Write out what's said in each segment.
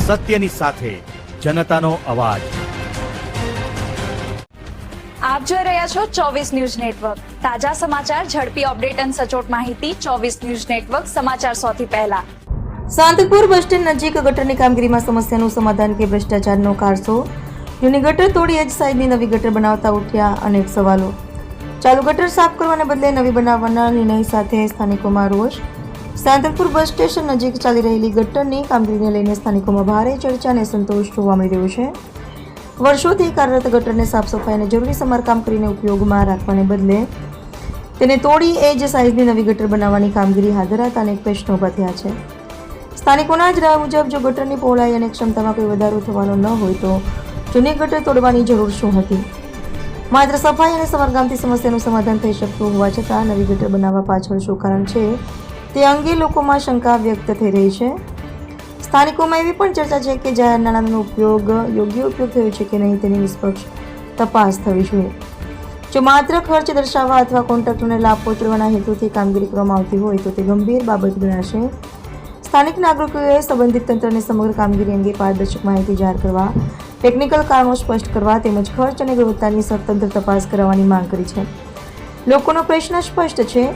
સત્યની સાથે જનતાનો અવાજ। આપ જોઈ રહ્યા છો 24 ન્યૂઝ નેટવર્ક। તાજા સમાચાર, ઝડપી અપડેટ અને સચોટ માહિતી 24 ન્યૂઝ નેટવર્ક સમાચાર સૌથી પહેલા। સાંતલપુર બસ સ્ટેન્ડ નજીક ગટરની કામગીરીમાં સમસ્યાનું સમાધાન કે ભ્રષ્ટાચારનો કારસો? જૂની ગટર તોડી એજ સાઇઝની નવી ગટર બનાવતા ઉઠ્યા અનેક સવાલો। ચાલુ ગટર સાફ કરવાને બદલે નવી બનાવવાના નિર્ણય સાથે સ્થાનિકોમાં રોષ। સાંતલપુર બસ સ્ટેશન નજીક ચાલી રહેલી ગટરની કામગીરીને લઈને સ્થાનિકોમાં ભારે ચર્ચા અને સંતોષ જોવા મળી રહ્યો છે। વર્ષોથી કાર્યરત ગટરને સાફ સફાઈ અને જરૂરી સમારકામ કરીને ઉપયોગમાં રાખવાને બદલે તેને તોડી એજ સાઇઝની નવી ગટર બનાવવાની કામગીરી હાથ ધરાતા અનેક પ્રશ્નો ઊભા થયા છે। સ્થાનિકોના જણાવ્યા મુજબ જો ગટરની પહોળાઈ અને ક્ષમતામાં કોઈ વધારો થવાનો ન હોય તો જૂની ગટર તોડવાની જરૂર શું હતી? માત્ર સફાઈ અને સમારકામથી સમસ્યાનું સમાધાન થઈ શકતું હોવા છતાં નવી ગટર બનાવવા પાછળ શું કારણ છે તે અંગે લોકોમાં શંકા વ્યક્ત થઈ રહી છે। સ્થાનિકોમાં એવી પણ ચર્ચા છે કે જાહેર નાણાંનો યોગ્ય ઉપયોગ થયો છે કે નહીં તેની નિષ્પક્ષ તપાસ થવી જોઈએ। જો માત્ર ખર્ચ દર્શાવવા અથવા કોન્ટ્રાક્ટરને લાભ પહોંચાડવાના હેતુથી કામગીરી કરવામાં આવતી હોય તો તે ગંભીર બાબત ગણાશે। સ્થાનિક નાગરિકોએ સંબંધિત તંત્રને સમગ્ર કામગીરી અંગે પારદર્શક માહિતી જાહેર કરવા, ટેકનિકલ કારણો સ્પષ્ટ કરવા તેમજ ખર્ચ અને ગુણવત્તાની સ્વતંત્ર તપાસ કરાવવાની માંગ કરી છે। લોકોનો પ્રશ્ન સ્પષ્ટ છે,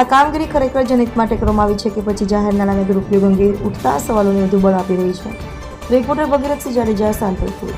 આ કામગીરી ખરેખર જનહિત માટે કરવામાં આવી છે કે પછી જાહેર નાણાંના દુરુપયોગ અંગે ઉઠતા સવાલોને વધુ બળ આપી રહી છે। રિપોર્ટર ભગીરથસિંહ જાડેજા, સાંતલપુર।